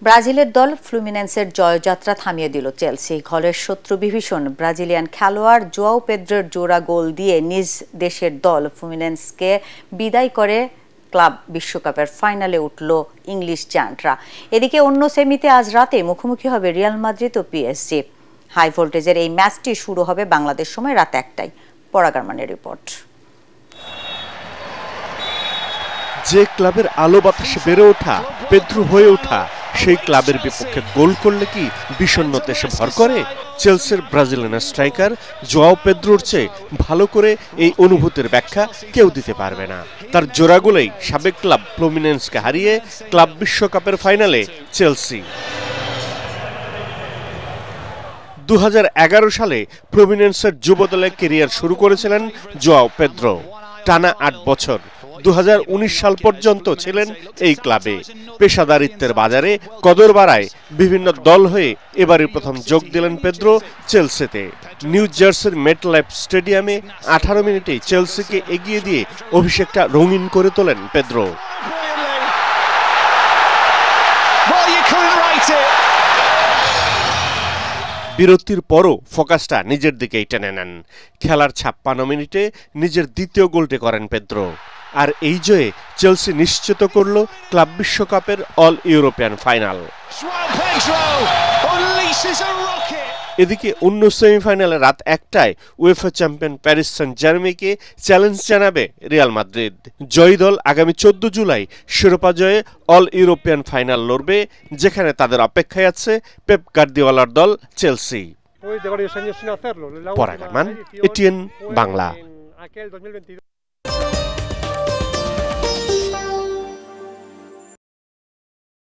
ব্রাজিলের দল ফ্লুমিনেন্সের জয়যাত্রা থামিয়ে দিল চেলসি। ঘরের শত্রু বিভীষণ ব্রাজিলিয়ান খেলোয়াড় জোয়াও পেদ্রোর জোড়া গোল দিয়ে নিজ দেশের দল ফ্লুমিনেন্সকে বিদায় করে ক্লাব বিশ্বকাপের ফাইনালে উঠল ইংলিশ জায়ান্টরা। এদিকে অন্য সেমিতে আজ রাতে মুখোমুখি হবে রিয়াল মাদ্রিদ ও পিএসজি। হাই ভোল্টেজের এই ম্যাচটি শুরু হবে বাংলাদেশ সময় রাত ১টায়। পরাগারমানের রিপোর্ট। যে ক্লাবের আলো বাতাসে বেড়ে ওঠা, পেদ্রো হয়ে ওঠা, সেই ক্লাবের বিপক্ষে গোল করলে কি বিষণ্ণতা এসে ভর করে? চেলসির ব্রাজিলিয়ান স্ট্রাইকার জোয়াও পেদ্রোর চেয়ে ভালো করে এই অনুভূতির ব্যাখ্যা কেউ দিতে পারবে না। তার জোড়া গোলেই সাবেক ক্লাব ফ্লুমিনেন্সকে হারিয়ে ক্লাব বিশ্বকাপের ফাইনালে চেলসি। ২০১১ সালে ফ্লুমিনেন্সের যুবদলে ক্যারিয়ার শুরু করেছিলেন জোয়াও পেদ্রো। টানা ৮ বছর ২০১৯ সাল পর্যন্ত ছিলেন এই ক্লাবে। পেশাদারিত্বের বাজারে কদর বাড়ায় বিভিন্ন দল হয়ে এবারে প্রথম যোগ দিলেন পেদ্রো চেলসিতে। নিউ জার্সির মেটলাইফ স্টেডিয়ামে ১৮ মিনিটেই চেলসিকে এগিয়ে দিয়ে অভিষেকটা রঙিন করে তোলেন পেদ্রো। বিরতির পরও ফোকাসটা নিজের দিকেই টেনে নেন। খেলার ৫৬ মিনিটে নিজের দ্বিতীয় গোলটি করেন পেদ্রো। আর এই জয়ে চেলসি নিশ্চিত করল ক্লাব বিশ্বকাপের অল ইউরোপিয়ান ফাইনাল। এদিকে অন্য সেমিফাইনালে রাত ১টায় উয়েফা চ্যাম্পিয়ন প্যারিস সেন্ট জার্মেইকে চ্যালেঞ্জ জানাবে রিয়াল মাদ্রিদ। জয়ী দল আগামী ১৪ জুলাই শিরোপা জয়ে অল ইউরোপিয়ান ফাইনাল লড়বে, যেখানে তাদের অপেক্ষায় আছে পেপ গার্দিওলার দল চেলসি। পরাগারমান, এটিএন বাংলা।